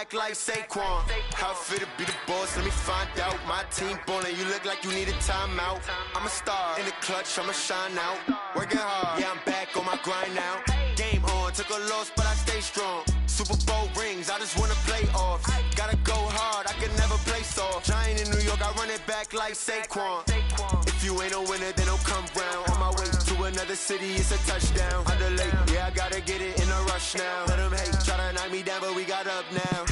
back like Saquon. How fit to be the boss, let me find out. My team ballin', you look like you need a timeout. I'm a star, in the clutch, I'ma shine out. Working hard, yeah, I'm back on my grind now. Game on, took a loss, but I stay strong. Super Bowl rings, I just wanna play off. Gotta go hard, I can never play soft. Giant in New York, I run it back like Saquon. If you ain't a winner, then don't come round. On my way to another city, it's a touchdown. Underlay, yeah, I gotta get it in a rush now. Let them hate, try to knock me down, but we got up now.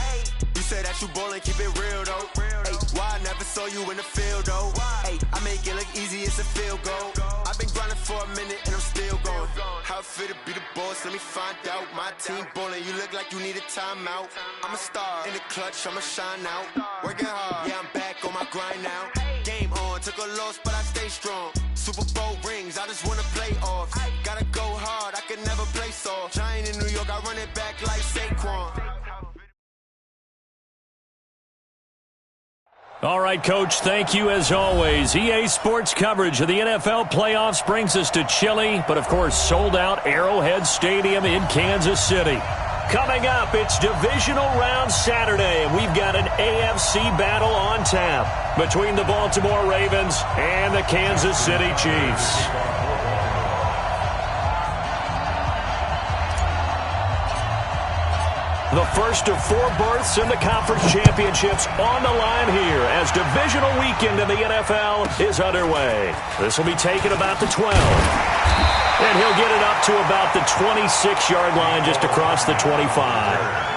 You say that you ballin', keep it real though. Ay, why I never saw you in the field though? Ay, I make it look easy, it's a field goal. I've been grinding for a minute and I'm still going. How fit to be the boss, let me find out. My team ballin', you look like you need a timeout. I'm a star, in the clutch, I'ma shine out. Working hard, yeah, I'm back on my grind now. Game on, took a loss, but I stay strong. Super Bowl rings, I just wanna play off. Gotta go hard, I can never play soft. Giant in New York, I run it back like Saquon. All right, Coach, thank you as always. EA Sports coverage of the NFL playoffs brings us to chilly, but of course sold out Arrowhead Stadium in Kansas City. Coming up, it's Divisional Round Saturday, and we've got an AFC battle on tap between the Baltimore Ravens and the Kansas City Chiefs. The first of 4 berths in the conference championships on the line here as divisional weekend in the NFL is underway. This will be taken about the 12. And he'll get it up to about the 26-yard line just across the 25.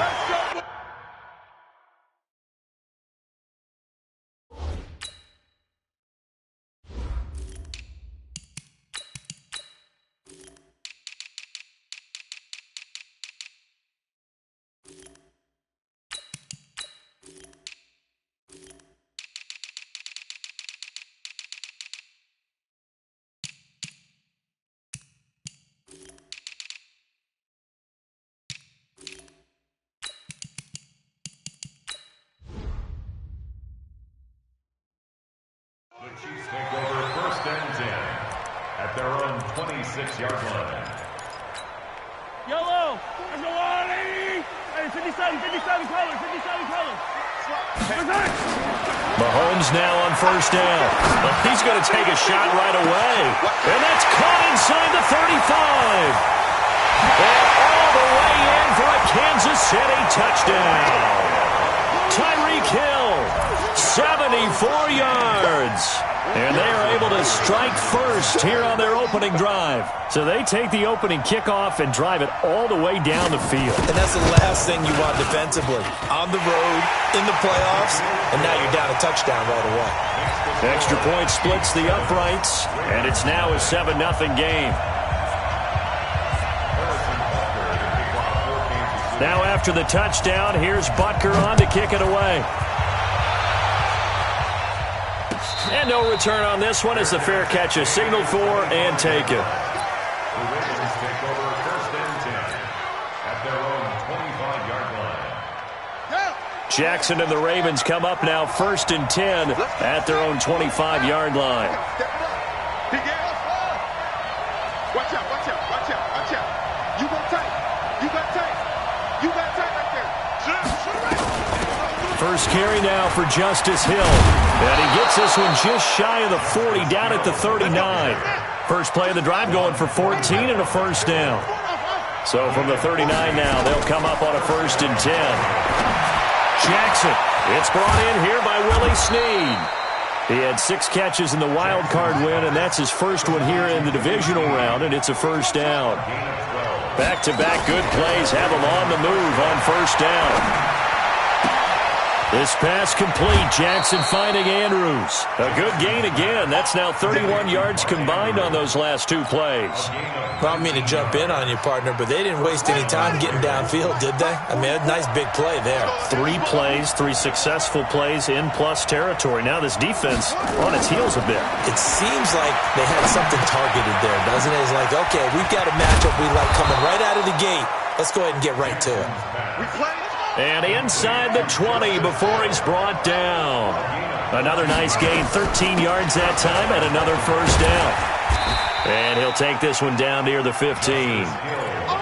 The Chiefs take over first and 10 at their own 26-yard line. Yellow! There's no one! Hey, 57 color, 57 color. Mahomes now on first down. Well, he's going to take a shot right away. And that's caught inside the 35. And all the way in for a Kansas City touchdown. Tyreek Hill, 74 yards. And they are able to strike first here on their opening drive. So they take the opening kickoff and drive it all the way down the field. And that's the last thing you want defensively. On the road, in the playoffs, and now you're down a touchdown right away. Extra point splits the uprights, and it's now a 7-0 game. Now after the touchdown, here's Butker on to kick it away. And no return on this one as the fair catch is signaled for and taken. The Ravens take over first and 10 at their own 25-yard line. Jackson and the Ravens come up now first and 10 at their own 25-yard line. Watch out, watch out, watch out, watch out. You got tight. You got tight. You got tight right there. First carry now for Justice Hill. And he gets this one just shy of the 40, down at the 39. First play of the drive going for 14 and a first down. So from the 39 now, they'll come up on a first and 10. Jackson, it's brought in here by Willie Snead. He had 6 catches in the wild card win, and that's his first one here in the divisional round, and it's a first down. Back-to-back good plays have him on the move on first down. This pass complete. Jackson finding Andrews. A good gain again. That's now 31 yards combined on those last 2 plays. Well, I don't mean to jump in on you, partner, but they didn't waste any time getting downfield, did they? I mean, a nice big play there. 3 plays, 3 successful plays in plus territory. Now this defense on its heels a bit. It seems like they had something targeted there, doesn't it? It's like, okay, we've got a matchup we like coming right out of the gate. Let's go ahead and get right to it. And inside the 20 before he's brought down. Another nice gain, 13 yards that time, and another first down. And he'll take this one down near the 15.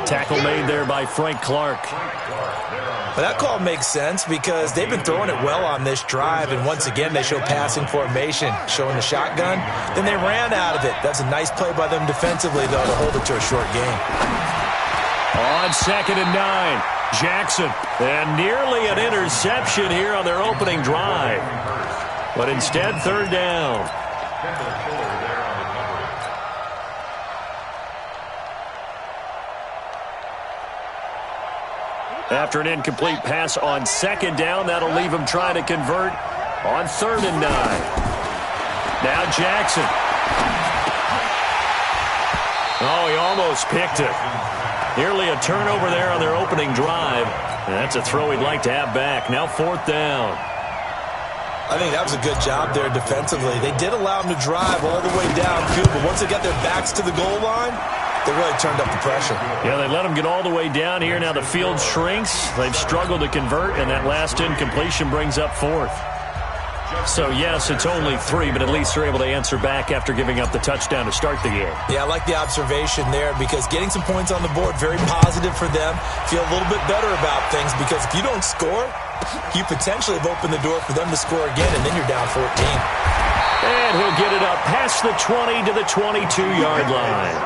Tackle made there by Frank Clark. Well, that call makes sense because they've been throwing it well on this drive, and once again they show passing formation, showing the shotgun. Then they ran out of it. That's a nice play by them defensively, though, to hold it to a short game. On 2nd and 9, Jackson. And nearly an interception here on their opening drive. But instead, 3rd down. After an incomplete pass on 2nd down, that'll leave him trying to convert on 3rd and 9. Now Jackson. Oh, he almost picked it. Nearly a turnover there on their opening drive. And that's a throw he'd like to have back. Now 4th down. I think that was a good job there defensively. They did allow him to drive all the way downfield, but once they got their backs to the goal line, they really turned up the pressure. Yeah, they let them get all the way down here. Now the field shrinks. They've struggled to convert, and that last incompletion brings up 4th. So, yes, it's only 3, but at least they're able to answer back after giving up the touchdown to start the game. Yeah, I like the observation there because getting some points on the board, very positive for them. Feel a little bit better about things because if you don't score, you potentially have opened the door for them to score again, and then you're down 14. And he'll get it up past the 20 to the 22-yard line.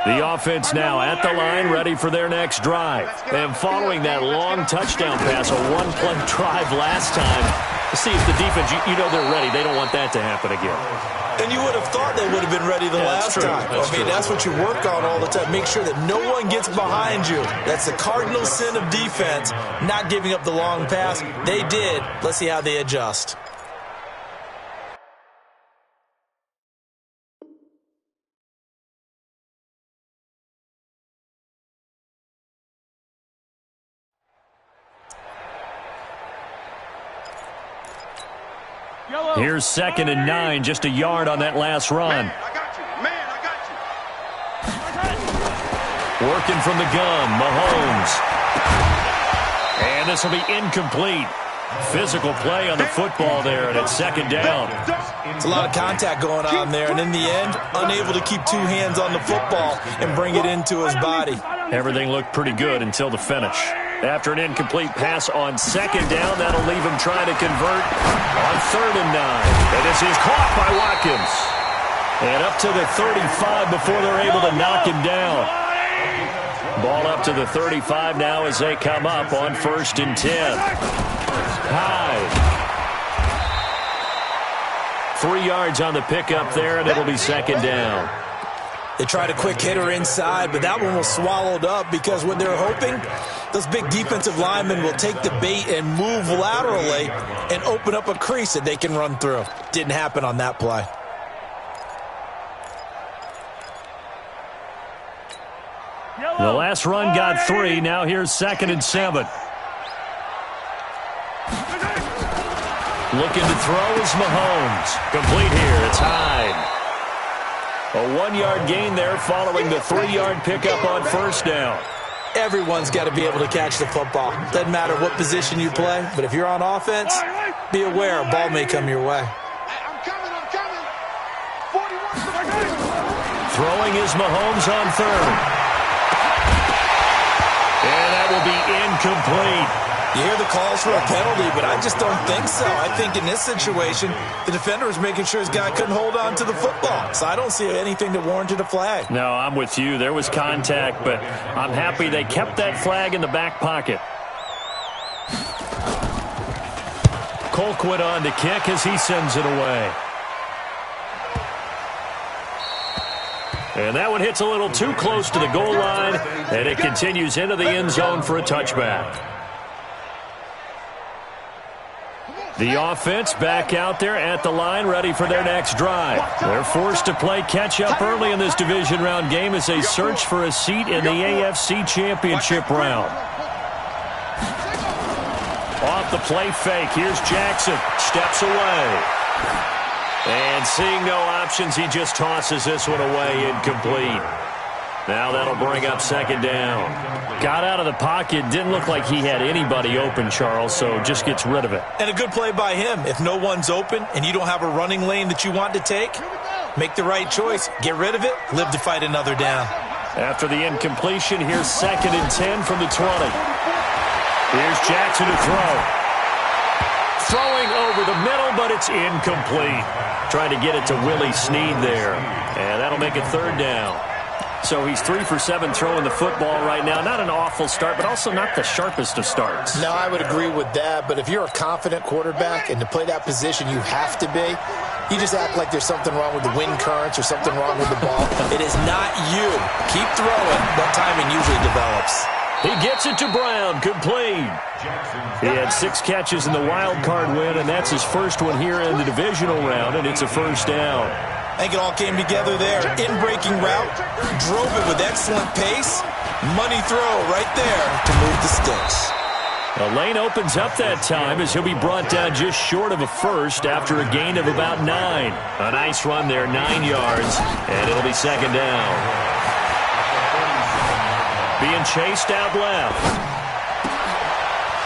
The offense now at the line, ready for their next drive. And following that long touchdown pass, a one-play drive last time, to see if the defense, you know they're ready. They don't want that to happen again. And you would have thought they would have been ready the last time. That's what you work on all the time. Make sure that no one gets behind you. That's the cardinal sin of defense, not giving up the long pass. They did. Let's see how they adjust. Here's 2nd and 9, just a yard on that last run. Working from the gun, Mahomes. And this will be incomplete. Physical play on the football there, and it's 2nd down. It's a lot of contact going on there, and in the end, unable to keep 2 hands on the football and bring it into his body. Everything looked pretty good until the finish. After an incomplete pass on 2nd down, that'll leave him trying to convert on 3rd and 9. And this is caught by Watkins. And up to the 35 before they're able to knock him down. Ball up to the 35 now as they come up on 1st and 10. Hyde. 3 yards on the pickup there, and it'll be 2nd down. They tried a quick hitter inside, but that one was swallowed up because what they're hoping, those big defensive linemen will take the bait and move laterally and open up a crease that they can run through. Didn't happen on that play. The last run got 3. Now here's 2nd and 7. Looking to throw is Mahomes. Complete here. It's Hyde. A 1-yard gain there following the 3-yard pickup on 1st down. Everyone's got to be able to catch the football. Doesn't matter what position you play, but if you're on offense, be aware a ball may come your way. I'm coming. 41. Throwing is Mahomes on 3rd. And that will be incomplete. You hear the calls for a penalty, but I just don't think so. I think in this situation, the defender was making sure his guy couldn't hold on to the football. So I don't see anything that warranted a flag. No, I'm with you. There was contact, but I'm happy they kept that flag in the back pocket. Colquitt on to kick as he sends it away. And that one hits a little too close to the goal line, and it continues into the end zone for a touchback. The offense back out there at the line, ready for their next drive. They're forced to play catch-up early in this division round game as they search for a seat in the AFC Championship round. Off the play fake, here's Jackson. Steps away. And seeing no options, he just tosses this one away, incomplete. Now that'll bring up second down. Got out of the pocket. Didn't look like he had anybody open, Charles, so just gets rid of it. And a good play by him. If no one's open and you don't have a running lane that you want to take, make the right choice. Get rid of it. Live to fight another down. After the incompletion, here's 2nd and 10 from the 20. Here's Jackson to throw. Throwing over the middle, but it's incomplete. Trying to get it to Willie Snead there. And that'll make it 3rd down. So he's 3 for 7 throwing the football right now. Not an awful start, but also not the sharpest of starts. No, I would agree with that. But if you're a confident quarterback and to play that position you have to be, you just act like there's something wrong with the wind currents or something wrong with the ball. It is not you. Keep throwing. That timing usually develops. He gets it to Brown, complete. He had 6 catches in the wild card win, and that's his first one here in the divisional round, and it's a 1st down. I think it all came together there. In-breaking route, drove it with excellent pace. Money throw right there to move the sticks. The lane opens up that time as he'll be brought down just short of a first after a gain of about 9. A nice run there, 9 yards, and it'll be 2nd down. Being chased out left.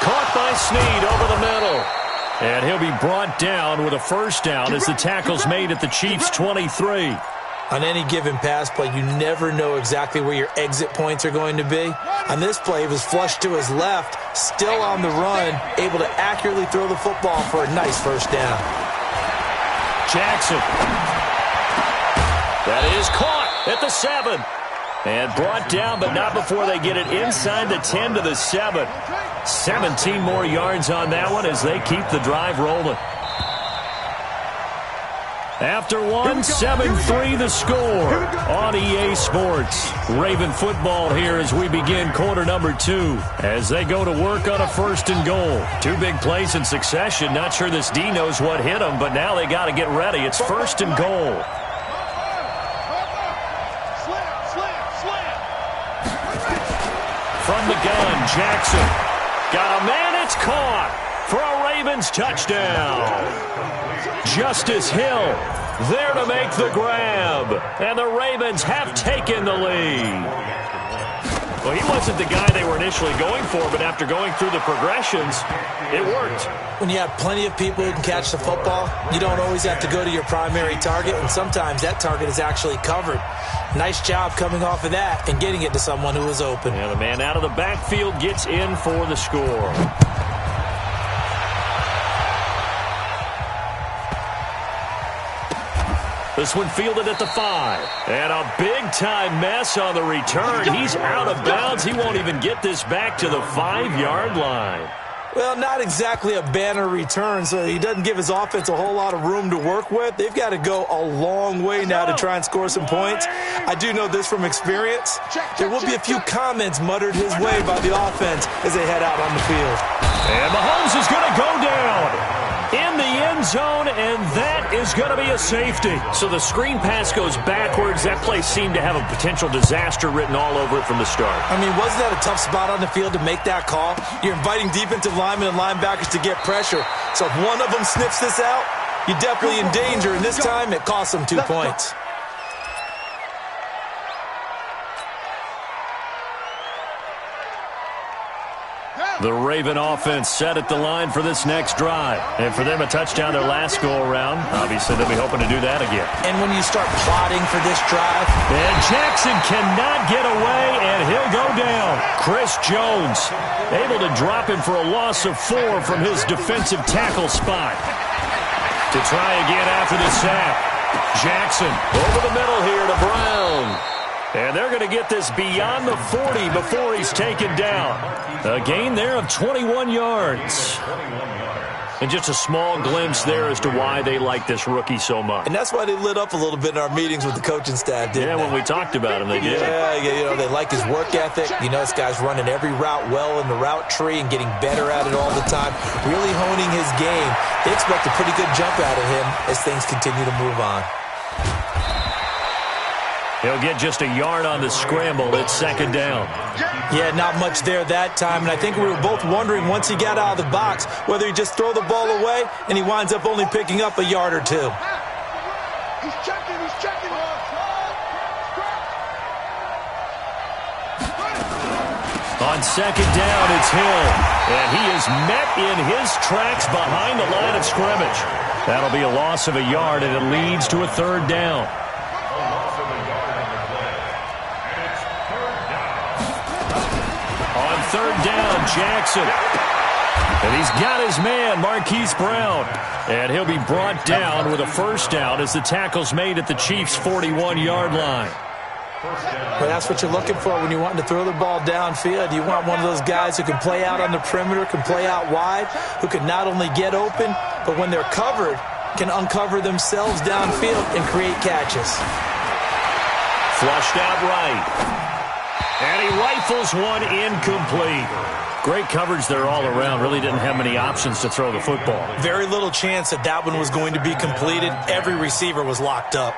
Caught by Snead over the middle. And he'll be brought down with a 1st down as the tackle's made at the Chiefs' 23. On any given pass play, you never know exactly where your exit points are going to be. On this play, he was flushed to his left, still on the run, able to accurately throw the football for a nice 1st down. Jackson. That is caught at the 7. And brought down, but not before they get it inside the 10 to the 7. 17 more yards on that one as they keep the drive rolling. After one, 7-3 the score on EA Sports. Raven football here as we begin quarter number 2 as they go to work on a 1st and goal. 2 big plays in succession. Not sure this D knows what hit them, but now they got to get ready. It's 1st and goal. From the gun, Jackson. Got a man, it's caught for a Ravens touchdown. Justice Hill there to make the grab. And the Ravens have taken the lead. Well, he wasn't the guy they were initially going for, but after going through the progressions, it worked. When you have plenty of people who can catch the football, you don't always have to go to your primary target, and sometimes that target is actually covered. Nice job coming off of that and getting it to someone who was open. And the man out of the backfield gets in for the score. This one fielded at the 5. And a big-time mess on the return. He's out of bounds. He won't even get this back to the 5-yard line. Well, not exactly a banner return, so he doesn't give his offense a whole lot of room to work with. They've got to go a long way now to try and score some points. I do know this from experience. There will be a few comments muttered his way by the offense as they head out on the field. And Mahomes is going to go down in the end zone, and that is going to be a safety. So the screen pass goes backwards. That play seemed to have a potential disaster written all over it from the start. I mean, wasn't that a tough spot on the field to make that call? You're inviting defensive linemen and linebackers to get pressure. So if one of them sniffs this out, you're definitely in danger, and this time it costs them 2 points. The Raven offense set at the line for this next drive. And for them, a touchdown their last go-around. Obviously, they'll be hoping to do that again. And when you start plotting for this drive. And Jackson cannot get away, and he'll go down. Chris Jones able to drop him for a loss of 4 from his defensive tackle spot. To try again after the sack. Jackson over the middle here to Brown. And they're going to get this beyond the 40 before he's taken down. A gain there of 21 yards. And just a small glimpse there as to why they like this rookie so much. And that's why they lit up a little bit in our meetings with the coaching staff, didn't they? When we talked about him, they did. Yeah, you know, they like his work ethic. You know, this guy's running every route well in the route tree and getting better at it all the time, really honing his game. They expect a pretty good jump out of him as things continue to move on. He'll get just a yard on the scramble. It's 2nd down. Yeah, not much there that time. And I think we were both wondering once he got out of the box whether he just throw the ball away and he winds up only picking up a yard or 2. He's checking. On second down, it's Hill. And he is met in his tracks behind the line of scrimmage. That'll be a loss of a yard, and it leads to a third down. On third down, Jackson. And he's got his man, Marquise Brown. And he'll be brought down with a first down as the tackle's made at the Chiefs' 41-yard line. Well, that's what you're looking for when you're wanting to throw the ball downfield. You want one of those guys who can play out on the perimeter, can play out wide, who can not only get open, but when they're covered, can uncover themselves downfield and create catches. Flushed out right. And he rifles one incomplete. Great coverage there all around. Really didn't have many options to throw the football. Very little chance that that one was going to be completed. Every receiver was locked up.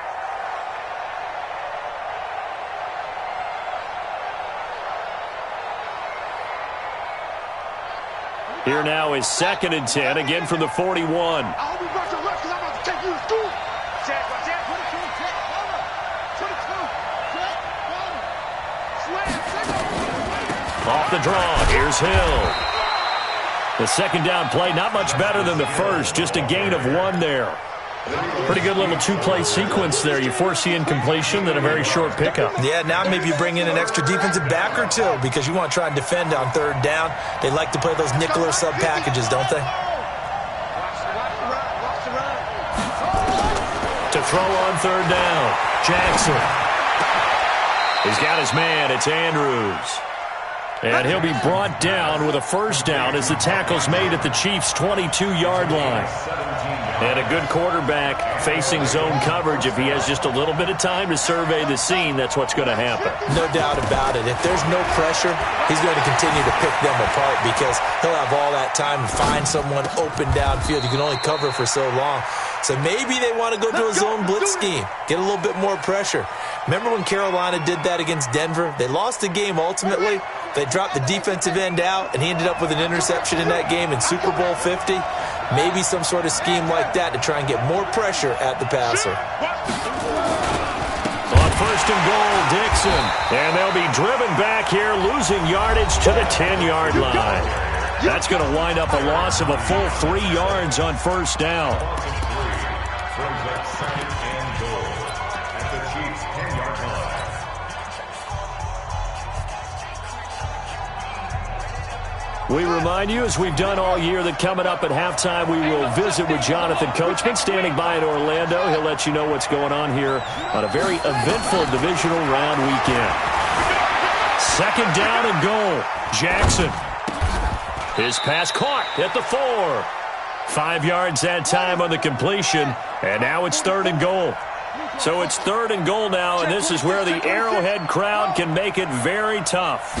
Here now is 2nd and 10, again from the 41. I hope you rush your left because I'm about to take you to school. Check. Off the draw, here's Hill. The second down play, not much better than the first, just a gain of 1 there. Pretty good little two-play sequence there. You force the incompletion, then a very short pickup. Yeah, now maybe you bring in an extra defensive back or two because you want to try and defend on third down. They like to play those nickel or sub packages, don't they? To throw on third down, Jackson. He's got his man, it's Andrews. And he'll be brought down with a first down as the tackle's made at the Chiefs' 22-yard line. And a good quarterback facing zone coverage. If he has just a little bit of time to survey the scene, that's what's going to happen. No doubt about it. If there's no pressure, he's going to continue to pick them apart because he'll have all that time to find someone open downfield. You can only cover for so long. So maybe they want to go to a zone blitz scheme, get a little bit more pressure. Remember when Carolina did that against Denver? They lost the game ultimately. They dropped the defensive end out, and he ended up with an interception in that game in Super Bowl 50. Maybe some sort of scheme like that to try and get more pressure at the passer. On first and goal, Dixon. And they'll be driven back here, losing yardage to the 10-yard line. That's going to wind up a loss of a full 3 yards on first down. We remind you, as we've done all year, that coming up at halftime, we will visit with Jonathan Coachman, standing by in Orlando. He'll let you know what's going on here on a very eventful divisional round weekend. Second down and goal. Jackson. His pass caught at the 4. 5 yards that time on the completion, and now it's third and goal. So it's third and goal now, and this is where the Arrowhead crowd can make it very tough.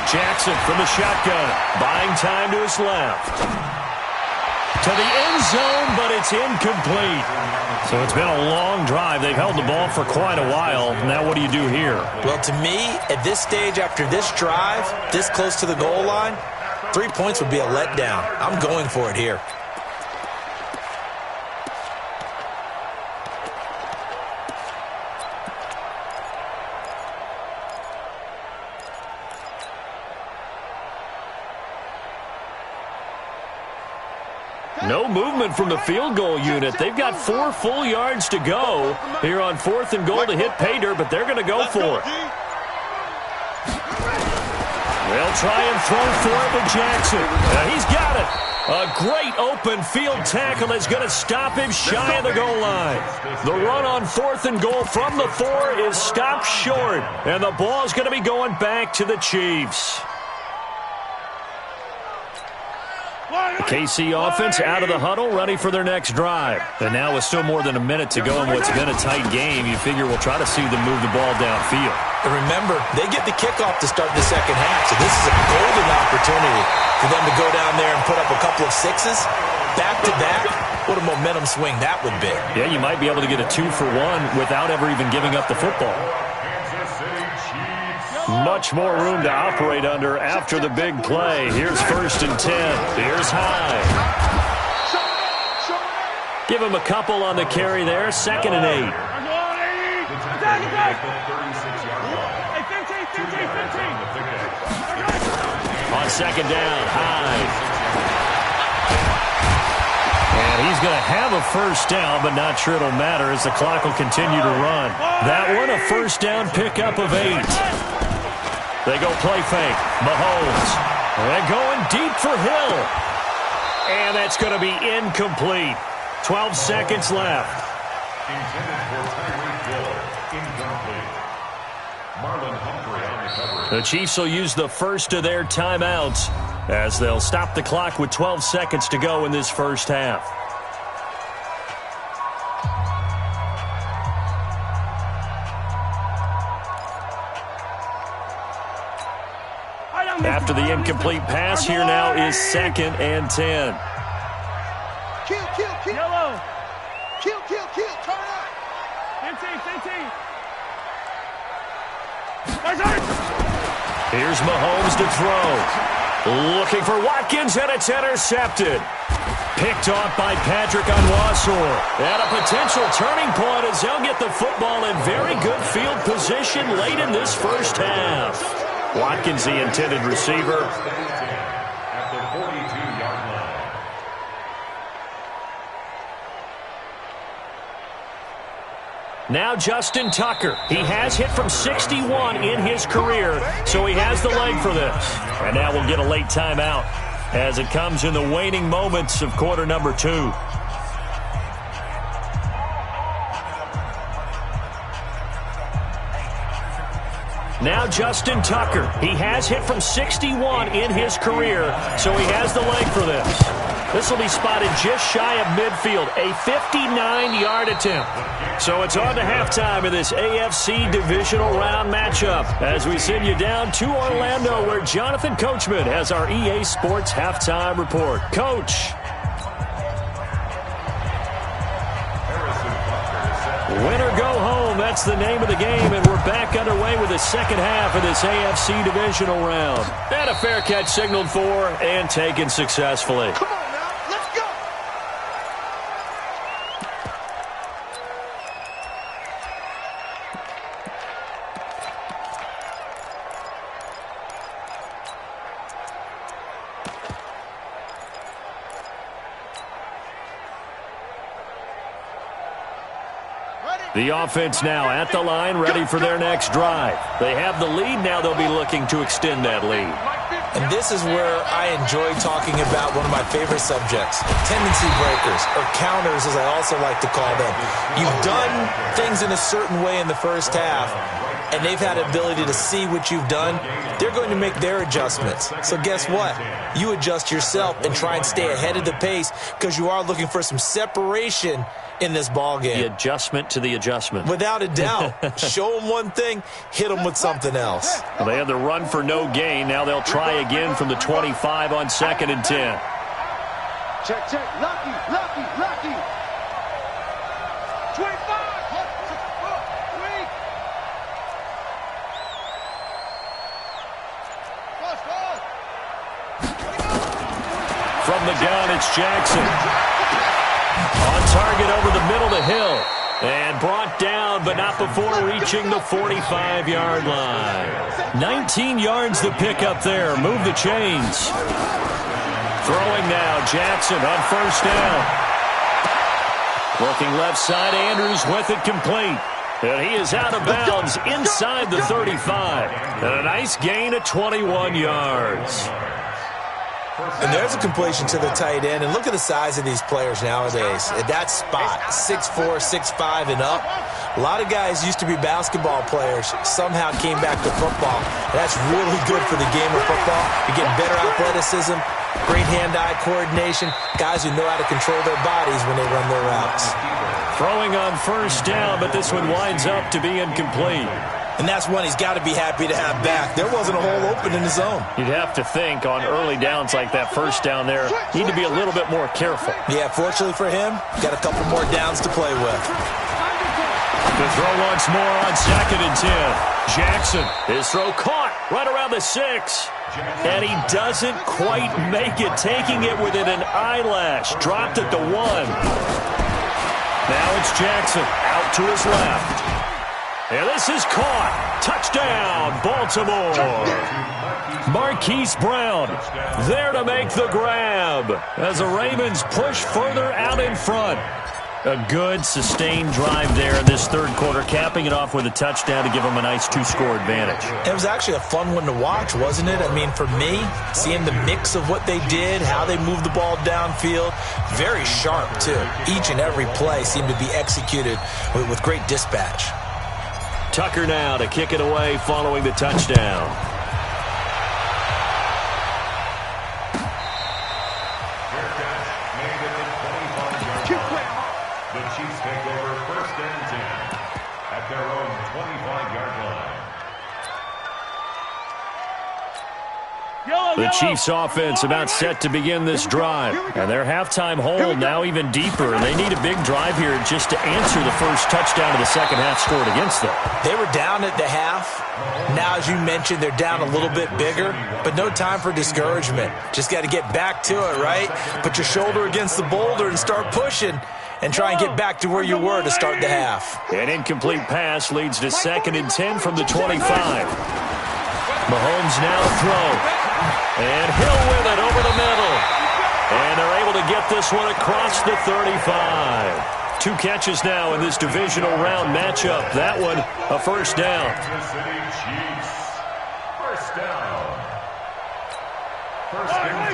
Jackson from the shotgun, buying time to his left. To the end zone, but it's incomplete. So it's been a long drive. They've held the ball for quite a while. Now what do you do here? Well, to me, at this stage, after this drive, this close to the goal line, 3 points would be a letdown. I'm going for it here. No movement from the field goal unit. They've got 4 full yards to go here on fourth and goal to hit pay dirt, but they're going to go for it. They'll try and throw for it with Jackson. He's got it. A great open field tackle is going to stop him shy of the goal line. The run on fourth and goal from the 4 is stopped short, and the ball is going to be going back to the Chiefs. The KC offense out of the huddle, ready for their next drive. And now with still more than a minute to go in what's been a tight game, you figure we'll try to see them move the ball downfield. And remember, they get the kickoff to start the second half, so this is a golden opportunity for them to go down there and put up a couple of 6s back-to-back. What a momentum swing that would be. Yeah, you might be able to get a 2-for-1 without ever even giving up the football. Much more room to operate under after the big play. Here's first and 10. Here's High. Give him a couple on the carry there. 2nd and 8. On 2nd down, Hyde. And he's going to have a first down, but not sure it'll matter as the clock will continue to run. That one, a first down pickup of 8. They go play fake. Mahomes. They're going deep for Hill. And that's going to be incomplete. 12 seconds left. Intended for Tyreek Hill. Incomplete. Marlon Humphrey on the coverage. The Chiefs will use the first of their timeouts as they'll stop the clock with 12 seconds to go in this first half. After the incomplete pass, here now is 2nd and 10. Kill. Yellow. Kill. Turn up. 15. Here's Mahomes to throw. Looking for Watkins, and it's intercepted. Picked off by Patrick Onwuasor. And a potential turning point as they'll get the football in very good field position late in this first half. Watkins, the intended receiver. At the 42-yard line. Now Justin Tucker. He has hit from 61 in his career, so he has the leg for this. And now we'll get a late timeout as it comes in the waning moments of quarter number 2. Now Justin Tucker. He has hit from 61 in his career, so he has the leg for this. This will be spotted just shy of midfield, a 59-yard attempt. So it's on to halftime in this AFC divisional round matchup as we send you down to Orlando where Jonathan Coachman has our EA Sports halftime report. Coach. Win or go home, that's the name of the game, and we're back underway with the second half of this AFC divisional round. And a fair catch signaled for and taken successfully. Come on now, let's go. The offense now at the line, ready for their next drive. They have the lead. Now they'll be looking to extend that lead. And this is where I enjoy talking about one of my favorite subjects, tendency breakers, or counters as I also like to call them. You've done things in a certain way in the first half, and they've had the ability to see what you've done. They're going to make their adjustments. So guess what? You adjust yourself and try and stay ahead of the pace because you are looking for some separation in this ball game. The adjustment to the adjustment. Without a doubt. Show them one thing, hit them with something else. Well, they had the run for no gain. Now they'll try again from the 25 on 2nd and 10. Check. Lucky. 25. From the gun, it's Jackson. On target over the middle to Hill. And brought down, but not before reaching the 45-yard line. 19 yards to pick up there. Move the chains. Throwing now, Jackson on first down. Looking left side, Andrews with it complete. And he is out of bounds inside the 35. And a nice gain of 21 yards. And there's a completion to the tight end. And look at the size of these players nowadays. At that spot, 6'4", 6'5", and up. A lot of guys used to be basketball players, somehow came back to football. That's really good for the game of football. You're getting better athleticism, great hand-eye coordination, guys who know how to control their bodies when they run their routes. Throwing on first down, but this one winds up to be incomplete. And that's one he's got to be happy to have back. There wasn't a hole open in the zone. You'd have to think on early downs like that first down there, need to be a little bit more careful. Yeah, fortunately for him, got a couple more downs to play with. The throw once more on 2nd and 10. Jackson, his throw caught right around the 6. And he doesn't quite make it, taking it within an eyelash. Dropped at the 1. Now it's Jackson out to his left. And this is caught. Touchdown, Baltimore. Marquise Brown there to make the grab as the Ravens push further out in front. A good, sustained drive there in this third quarter, capping it off with a touchdown to give them a nice two-score advantage. It was actually a fun one to watch, wasn't it? I mean, for me, seeing the mix of what they did, how they moved the ball downfield, very sharp, too. Each and every play seemed to be executed with great dispatch. Tucker now to kick it away following the touchdown. The Chiefs take over first and 10 at their own 25-yard line. The Chiefs offense about set to begin this drive. And their halftime hole now even deeper. And they need a big drive here just to answer the first touchdown of the second half scored against them. They were down at the half. Now, as you mentioned, they're down a little bit bigger, but no time for discouragement. Just got to get back to it, right? Put your shoulder against the boulder and start pushing and try and get back to where you were to start the half. An incomplete pass leads to 2nd and 10 from the 25. Mahomes now throw. And Hill with it over the middle. And they're able to get this one across the 35. 2 catches now in this divisional round matchup. That one, a first down.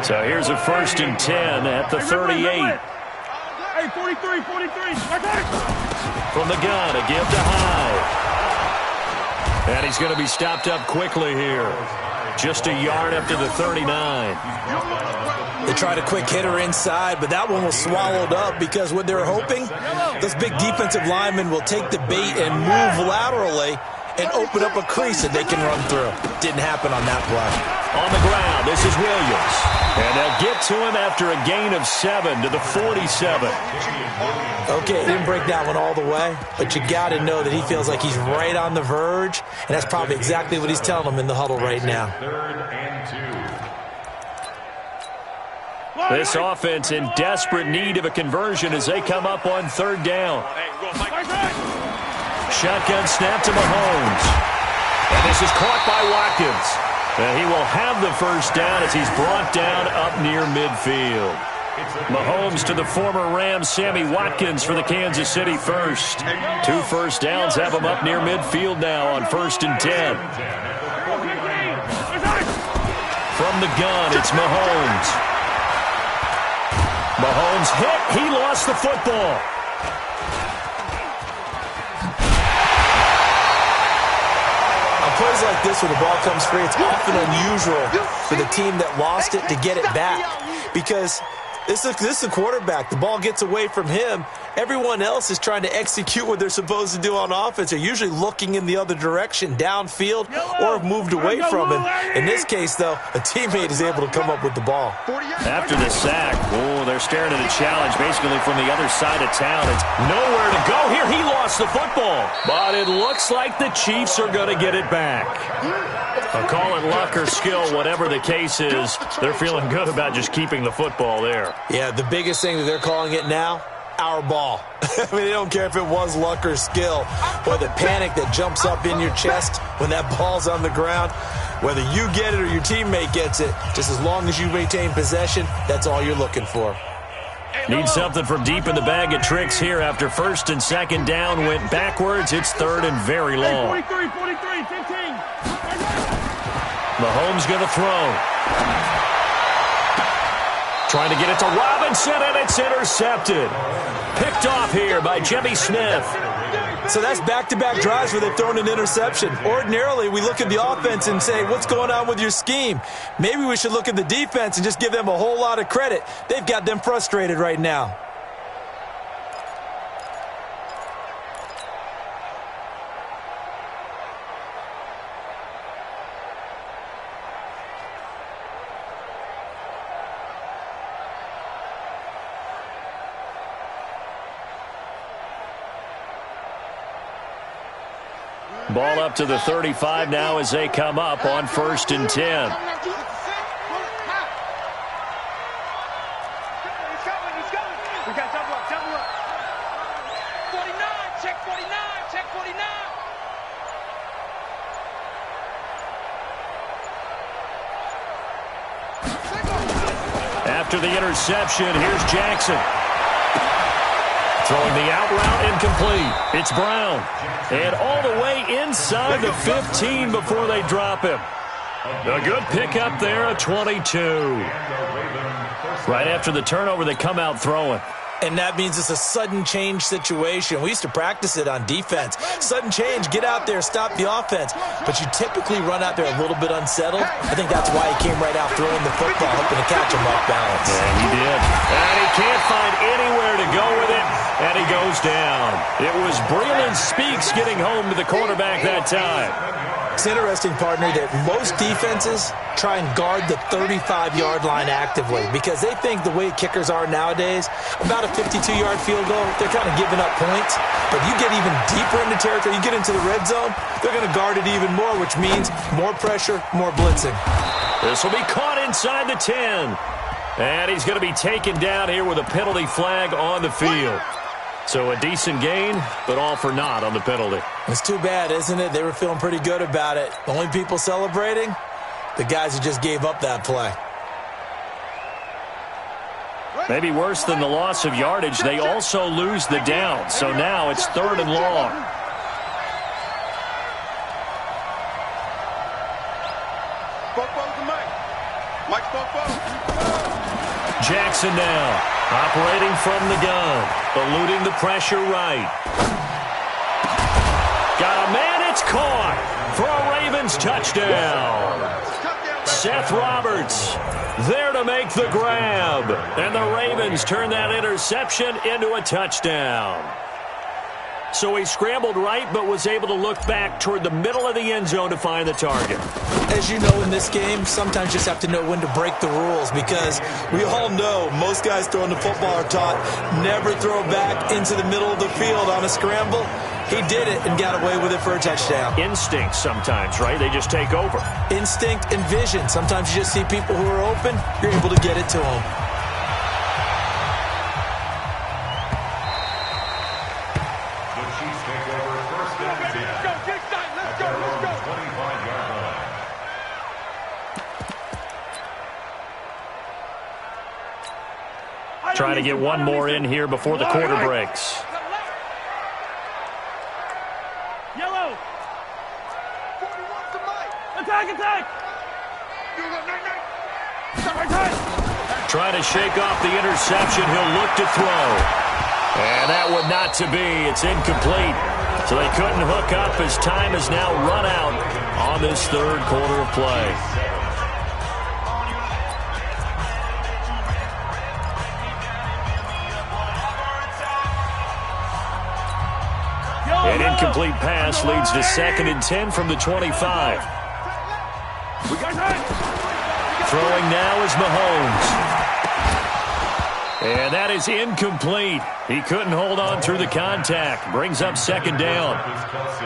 So here's a 1st and 10 at the 38. Hey, 43. From the gun, a give to Hyde. And he's going to be stopped up quickly here. Just a yard after the 39. They tried a quick hitter inside, but that one was swallowed up because what they're hoping, those big defensive linemen will take the bait and move laterally and open up a crease that they can run through. Didn't happen on that play. On the ground, this is Williams. And they'll get to him after a gain of 7 to the 47. Okay, it didn't break that one all the way, but you got to know that he feels like he's right on the verge, and that's probably exactly what he's telling them in the huddle right now. This offense in desperate need of a conversion as they come up on 3rd down. Shotgun snap to Mahomes. And this is caught by Watkins. And he will have the first down as he's brought down up near midfield. Mahomes to the former Rams, Sammy Watkins for the Kansas City first. 2 first downs have him up near midfield now on 1st and 10. From the gun, it's Mahomes. Mahomes hit. He lost the football. On plays like this where the ball comes free, it's often unusual for the team that lost it to get it back because this is a quarterback. The ball gets away from him. Everyone else is trying to execute what they're supposed to do on offense. They're usually looking in the other direction, downfield, or have moved away from him. In this case, though, a teammate is able to come up with the ball. After the sack, they're staring at a challenge basically from the other side of town. It's nowhere to go here. He lost the football. But it looks like the Chiefs are going to get it back. I'll call it luck or skill, whatever the case is. They're feeling good about just keeping the football there. Yeah, the biggest thing that they're calling it now, our ball. I mean, they don't care if it was luck or skill. Boy, the panic that jumps up in your chest when that ball's on the ground, whether you get it or your teammate gets it, just as long as you maintain possession, that's all you're looking for. Need something from deep in the bag of tricks here after 1st and 2nd down went backwards. It's 3rd and very long. 43, 15. Mahomes going to throw. Trying to get it to Robinson, and it's intercepted. Picked off here by Jimmy Smith. So that's back-to-back drives where they've thrown an interception. Ordinarily, we look at the offense and say, what's going on with your scheme? Maybe we should look at the defense and just give them a whole lot of credit. They've got them frustrated right now. Ball up to the 35 now as they come up on 1st and 10. after the interception. Here's Jackson. Throwing the out route incomplete. It's Brown. And all the way inside the 15 before they drop him. A good pickup there, a 22. Right after the turnover, they come out throwing. And that means it's a sudden change situation. We used to practice it on defense. Sudden change, get out there, stop the offense. But you typically run out there a little bit unsettled. I think that's why he came right out throwing the football, hoping to catch him off balance. Yeah, he did. And he can't find anywhere to go with it, and he goes down. It was Breland Speaks getting home to the quarterback that time. It's interesting, partner, that most defenses try and guard the 35-yard line actively because they think the way kickers are nowadays, about a 52-yard field goal, they're kind of giving up points. But you get even deeper into territory, you get into the red zone, they're going to guard it even more, which means more pressure, more blitzing. This will be caught inside the 10. And he's going to be taken down here with a penalty flag on the field. So a decent gain, but all for naught on the penalty. It's too bad, isn't it? They were feeling pretty good about it. The only people celebrating, the guys who just gave up that play. Maybe worse than the loss of yardage, they also lose the down. So now it's 3rd and long. Jackson now, operating from the gun, eluding the pressure right. Got a man, it's caught for a Ravens touchdown. Seth Roberts there to make the grab, and the Ravens turn that interception into a touchdown. So he scrambled right, but was able to look back toward the middle of the end zone to find the target. As you know, in this game, sometimes you just have to know when to break the rules because we all know most guys throwing the football are taught never throw back into the middle of the field on a scramble. He did it and got away with it for a touchdown. Instinct sometimes, right? They just take over. Instinct and vision. Sometimes you just see people who are open, you're able to get it to them. Trying to get one more in here before the quarter breaks. Yellow. Attack. Trying to shake off the interception. He'll look to throw. And that would not to be. It's incomplete. So they couldn't hook up as time has now run out on this 3rd quarter of play. An incomplete pass leads to 2nd and 10 from the 25. Throwing now is Mahomes. And that is incomplete. He couldn't hold on through the contact. Brings up 2nd down.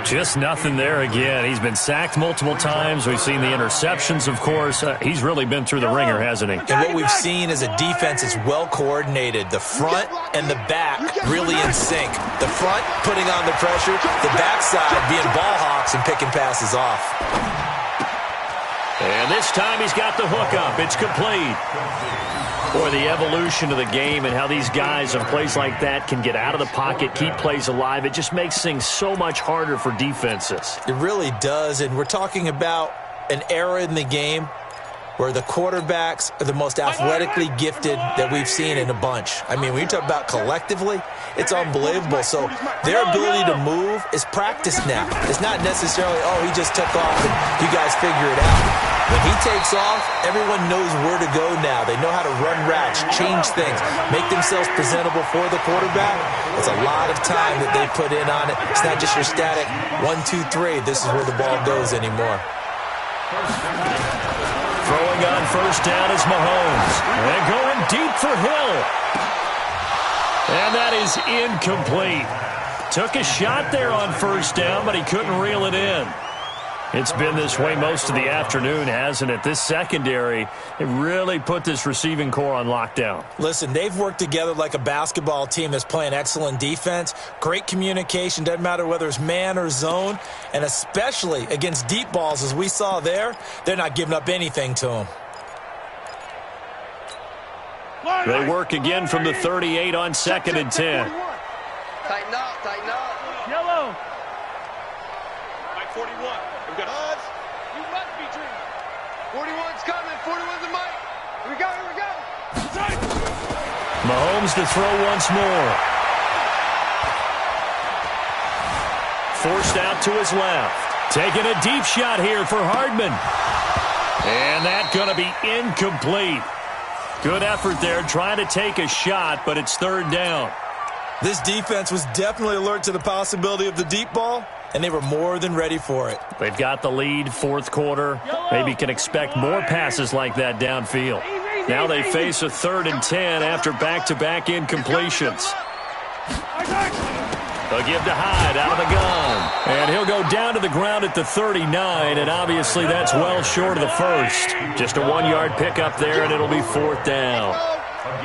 Just nothing there again. He's been sacked multiple times. We've seen the interceptions, of course. He's really been through the ringer, hasn't he? And what we've seen is a defense that's well coordinated. The front and the back really in sync. The front putting on the pressure. The backside being ball hawks and picking passes off. And this time he's got the hook up. It's complete. Boy, the evolution of the game and how these guys on plays like that can get out of the pocket, keep plays alive, it just makes things so much harder for defenses. It really does, and we're talking about an era in the game where the quarterbacks are the most athletically gifted that we've seen in a bunch. I mean, when you talk about collectively, it's unbelievable. So their ability to move is practiced now. It's not necessarily, oh, he just took off and you guys figure it out. When he takes off, everyone knows where to go now. They know how to run routes, change things, make themselves presentable for the quarterback. It's a lot of time that they put in on it. It's not just your static 1, 2, 3. This is where the ball goes anymore. Throwing on 1st down is Mahomes. And going deep for Hill. And that is incomplete. Took a shot there on 1st down, but he couldn't reel it in. It's been this way most of the afternoon, hasn't it? This secondary, it really put this receiving core on lockdown. Listen, they've worked together like a basketball team that's playing excellent defense. Great communication, doesn't matter whether it's man or zone. And especially against deep balls, as we saw there, they're not giving up anything to them. They work again from the 38 on 2nd and 10. Tighten up, tighten up. Yellow. Mike 41. We got Buzz. You must be dreaming. 41's coming. 41's the mic. Here we go, here we go. Mahomes to throw once more. Forced out to his left. Taking a deep shot here for Hardman. And that's going to be incomplete. Good effort there trying to take a shot, but it's 3rd down. This defense was definitely alert to the possibility of the deep ball, and they were more than ready for it. They've got the lead, 4th quarter. Maybe can expect more passes like that downfield. Now they face a 3rd and 10 after back-to-back incompletions. They'll give to Hyde out of the gun. And he'll go down to the ground at the 39, and obviously that's well short of the first. Just a 1-yard pickup there, and it'll be 4th down.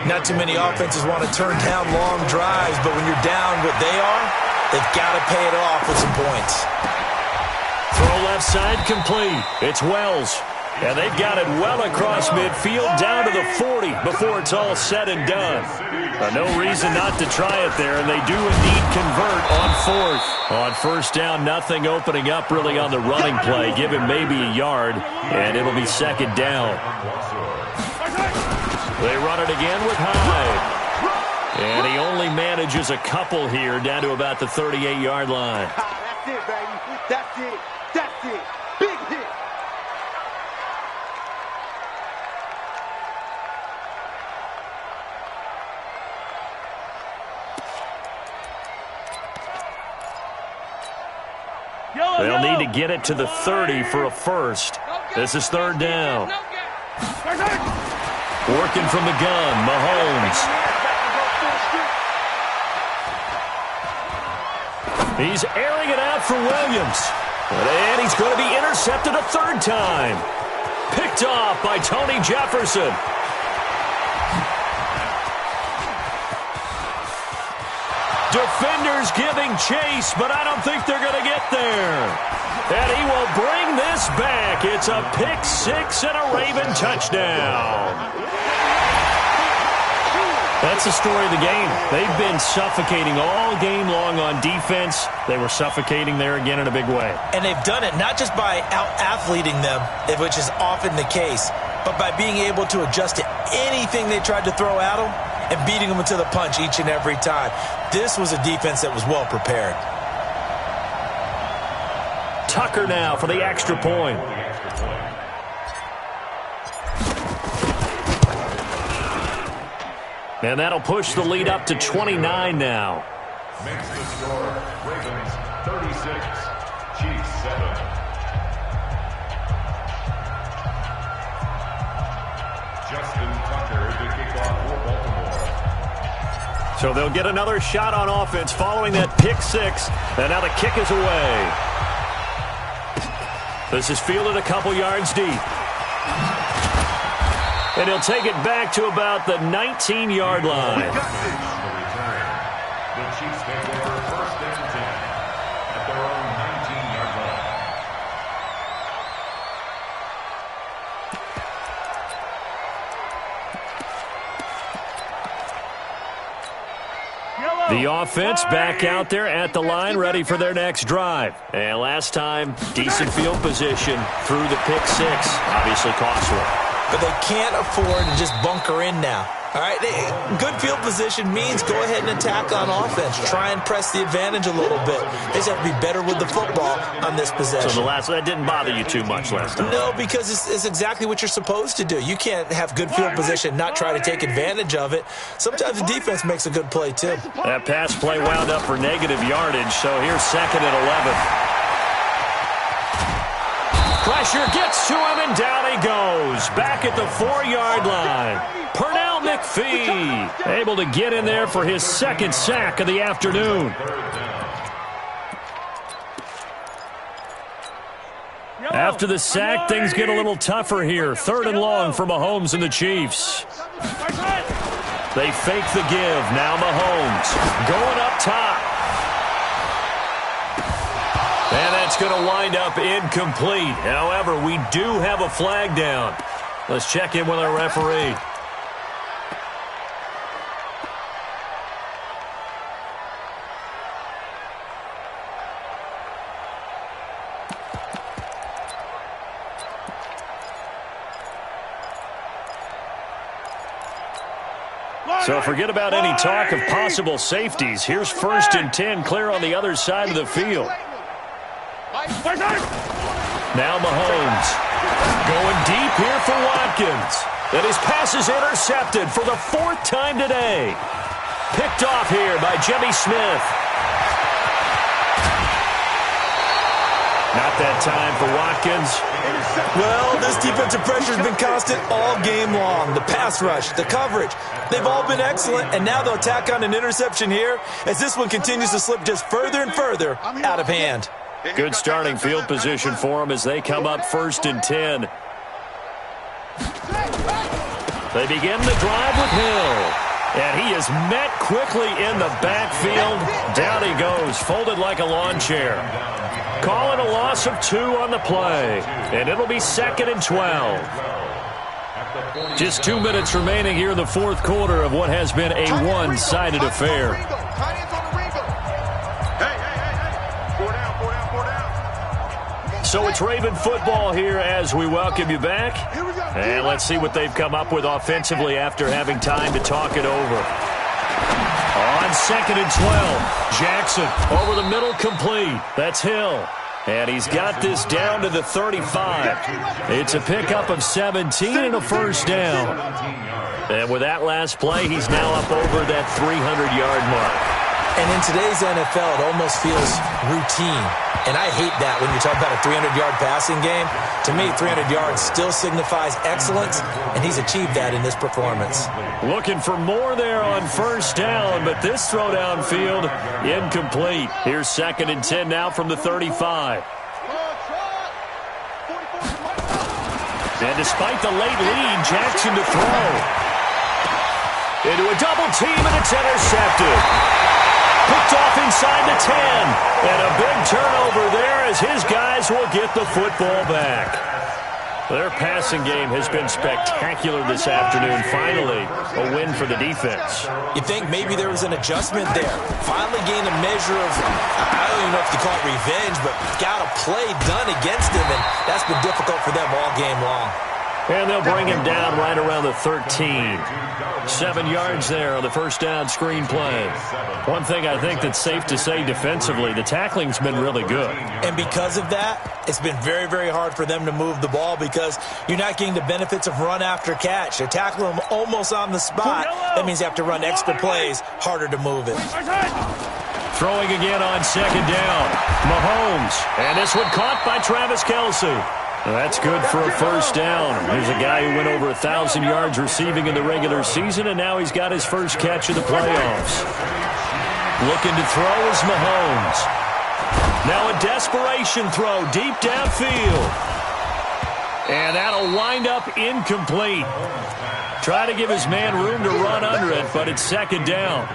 Not too many offenses want to turn down long drives, but when you're down what they are, they've got to pay it off with some points. Throw left side complete. It's Wells. And they've got it well across midfield down to the 40 before it's all said and done. No reason not to try it there, and they do indeed convert on 4th. On 1st down, nothing opening up really on the running play. Give him maybe a yard, and it'll be 2nd down. They run it again with Hyde. And he only manages a couple here down to about the 38-yard line. That's it, baby. That's it. That's it. Big hit. They'll need to get it to the 30 for a first. This is 3rd down. Working from the gun, Mahomes. He's airing it out for Williams. And he's going to be intercepted a 3rd time. Picked off by Tony Jefferson. Defenders giving chase, but I don't think they're going to get there. And he will bring this back. It's a pick 6 and a Raven touchdown. That's the story of the game. They've been suffocating all game long on defense. They were suffocating there again in a big way. And they've done it not just by out-athleting them, which is often the case, but by being able to adjust to anything they tried to throw at them and beating them to the punch each and every time. This was a defense that was well prepared. Tucker now for the extra point. And that'll push the lead up to 29 now. Makes the score Ravens 36, Chiefs 7. Justin Tucker to kick off for Baltimore. So they'll get another shot on offense following that pick 6. And now the kick is away. This is fielded a couple yards deep. And he'll take it back to about the 19-yard line. On the return, the Chiefs take over 1st and 10 at their own 19-yard line. The offense back out there at the line, ready for their next drive. And last time, decent field position through the pick 6. Obviously costly. But they can't afford to just bunker in now. All right, good field position means go ahead and attack on offense. Try and press the advantage a little bit. They just have to be better with the football on this possession. So that didn't bother you too much last time? No, because it's exactly what you're supposed to do. You can't have good field position, not try to take advantage of it. Sometimes the defense makes a good play, too. That pass play wound up for negative yardage, so here's 2nd and 11. Pressure gets to him, and down he goes. Back at the 4-yard line. Pernell McPhee able to get in there for his 2nd sack of the afternoon. After the sack, things get a little tougher here. 3rd and long for Mahomes and the Chiefs. They fake the give. Now Mahomes going up top. And that's going to wind up incomplete. However, we do have a flag down. Let's check in with our referee. So forget about any talk of possible safeties. Here's 1st and 10 clear on the other side of the field. Now Mahomes going deep here for Watkins. And his pass is intercepted for the 4th time today. Picked off here by Jimmy Smith. Not that time for Watkins. Well, this defensive pressure has been constant all game long. The pass rush, the coverage, they've all been excellent, and now they'll tack on an interception here as this one continues to slip just further and further out of hand. Good starting field position for them as they come up 1st and 10. They begin the drive with Hill. And he is met quickly in the backfield. Down he goes, folded like a lawn chair. Calling a loss of 2 on the play. And it'll be 2nd and 12. Just 2 minutes remaining here in the 4th quarter of what has been a one-sided affair. So it's Raven football here as we welcome you back. And let's see what they've come up with offensively after having time to talk it over. On 2nd and 12, Jackson over the middle complete. That's Hill. And he's got this down to the 35. It's a pickup of 17 and a 1st down. And with that last play, he's now up over that 300-yard mark. And in today's NFL, it almost feels routine. And I hate that when you talk about a 300-yard passing game. To me, 300 yards still signifies excellence, and he's achieved that in this performance. Looking for more there on 1st down, but this throw downfield incomplete. Here's 2nd and 10 now from the 35. And despite the late lead, Jackson to throw. Into a double team, and it's intercepted. Picked off inside the 10. And a big turnover there as his guys will get the football back. Their passing game has been spectacular this afternoon. Finally, a win for the defense. You think maybe there was an adjustment there. Finally gained a measure of, I don't even know if you call it revenge, but got a play done against him, and that's been difficult for them all game long. And they'll bring him down right around the 13. 7 yards there on the 1st down screen play. One thing I think that's safe to say defensively, the tackling's been really good. And because of that, it's been very, very hard for them to move the ball because you're not getting the benefits of run after catch. They tackle him almost on the spot. That means you have to run extra plays, harder to move it. Throwing again on 2nd down. Mahomes. And this one caught by Travis Kelce. That's good for a 1st down. Here's a guy who went over 1,000 yards receiving in the regular season, and now he's got his first catch of the playoffs. Looking to throw is Mahomes. Now a desperation throw deep downfield. And that'll wind up incomplete. Try to give his man room to run under it, but it's 2nd down.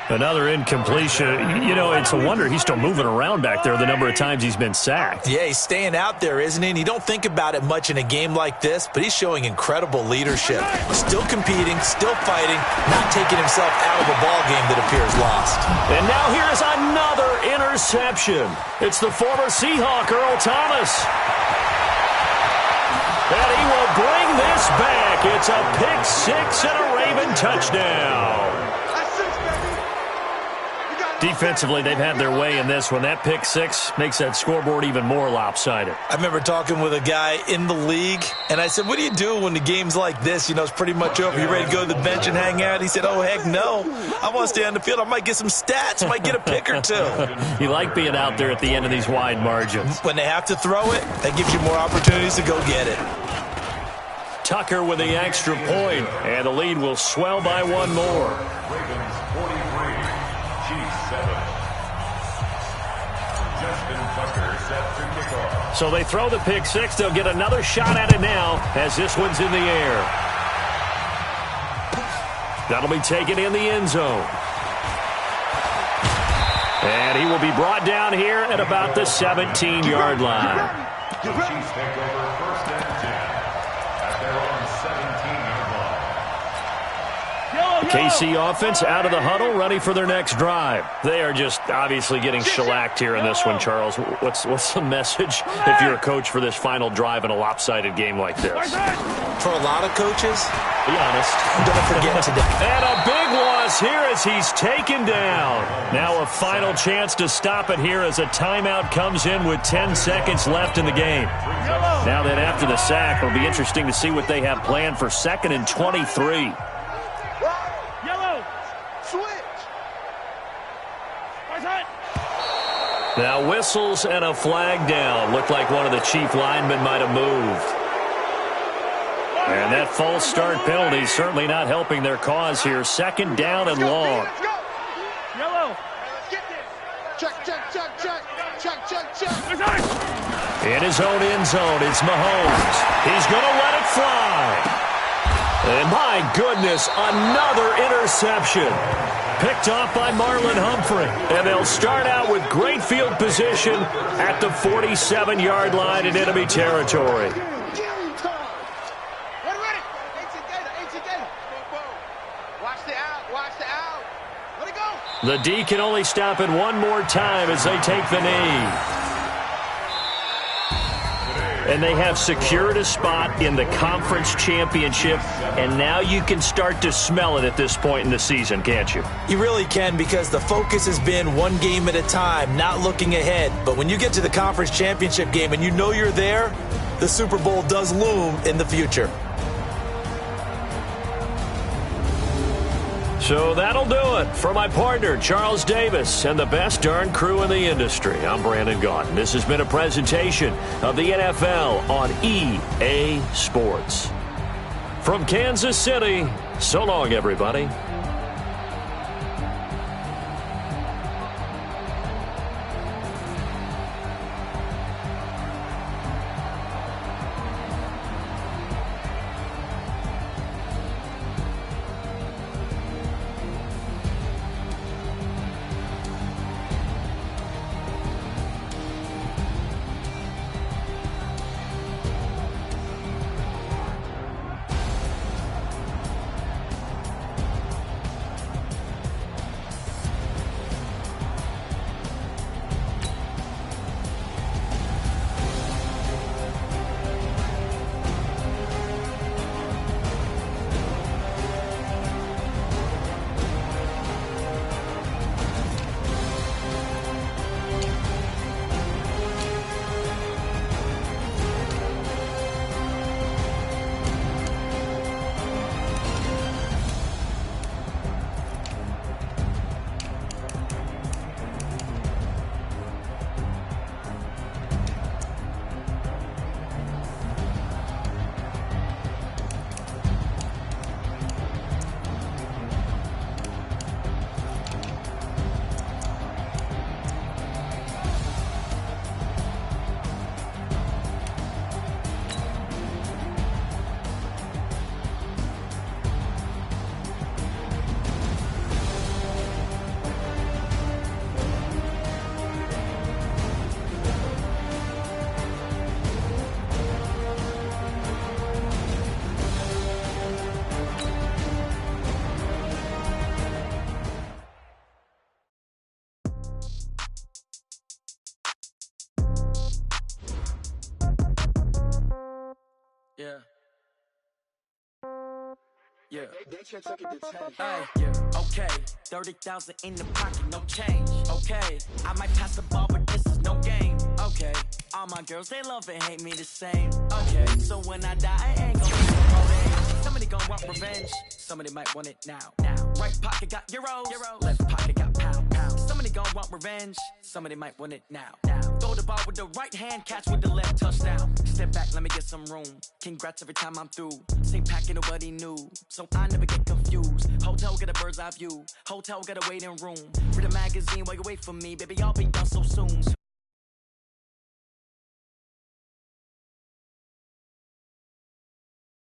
Another incompletion. You know, it's a wonder he's still moving around back there the number of times he's been sacked. Yeah, he's staying out there, isn't he? And you don't think about it much in a game like this, but he's showing incredible leadership. Still competing, still fighting, not taking himself out of a ball game that appears lost. And now here is another interception. It's the former Seahawk, Earl Thomas. And he will bring this back. It's a pick-6 and a Raven touchdown. Defensively, they've had their way in this one. That pick-6 makes that scoreboard even more lopsided. I remember talking with a guy in the league, and I said, what do you do when the game's like this? You know, it's pretty much over. You ready to go to the bench and hang out? He said, oh, heck no. I want to stay on the field. I might get some stats. I might get a pick or two. You like being out there at the end of these wide margins. When they have to throw it, that gives you more opportunities to go get it. Tucker with the extra point, and the lead will swell by one more. Ravens 43, Chiefs 7. Justin Tucker set to kick off. So they throw the pick-6. They'll get another shot at it now as this one's in the air. That'll be taken in the end zone. And he will be brought down here at about the 17-yard line. The Chiefs take over 1st and 10 at their own 17-yard line. KC offense out of the huddle, ready for their next drive. They are just obviously getting shellacked here in this one, Charles. What's the message if you're a coach for this final drive in a lopsided game like this? For a lot of coaches, be honest, don't forget today. And a big loss here as he's taken down. Now a final chance to stop it here as a timeout comes in with 10 seconds left in the game. Now then, after the sack, it'll be interesting to see what they have planned for 2nd and 23. Now whistles and a flag down. Looked like one of the chief linemen might have moved. And that false start penalty certainly not helping their cause here. 2nd down and long. Yellow. Check. In his own end zone, it's Mahomes. He's going to let it fly. And my goodness, another interception. Picked off by Marlon Humphrey. And they'll start out with great field position at the 47-yard line in enemy territory. The D can only stop it one more time as they take the knee. And they have secured a spot in the conference championship, and now you can start to smell it at this point in the season, can't you? You really can, because the focus has been one game at a time, not looking ahead. But when you get to the conference championship game and you know you're there, the Super Bowl does loom in the future. So that'll do it for my partner, Charles Davis, and the best darn crew in the industry. I'm Brandon Gaudin. This has been a presentation of the NFL on EA Sports. From Kansas City, so long, everybody. Yeah. Okay. 30,000 in the pocket, no change. Okay. I might pass the ball, but this is no game. Okay. All my girls, they love and hate me the same. Okay. So when I die, I ain't gonna be no more. Somebody gonna want revenge. Somebody might want it now. Right pocket got euros. Left pocket got pound. Somebody gonna want revenge. Somebody might want it now. Throw the ball with the right hand, catch with the left, touchdown. Step back, let me get some room. Congrats every time I'm through. Same packet, nobody knew, so I never get confused. Hotel got a bird's eye view. Hotel got a waiting room. Read a magazine while you wait for me, baby. I'll be done so soon.